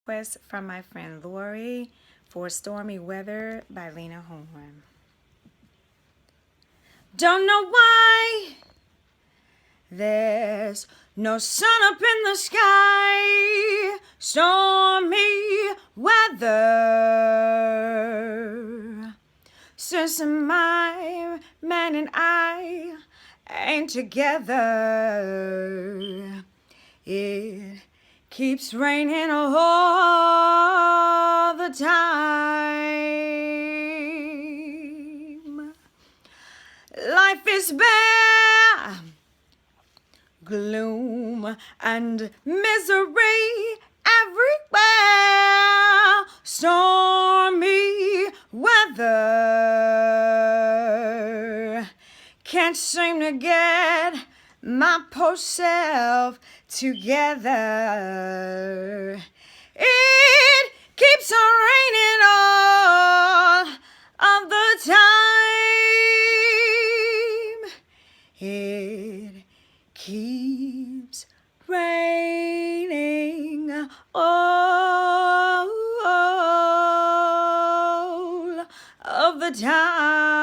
request from my friend Lori for Stormy Weather by Lena Horn. Don't know why there's no sun up in the sky. Stormy weather. Since my man and I ain't together, it keeps raining all the time. Life is bare, gloom and misery everywhere. Stormy weather. Can't seem to get my poor self together. It keeps on raining all of the time. It keeps raining all of the time.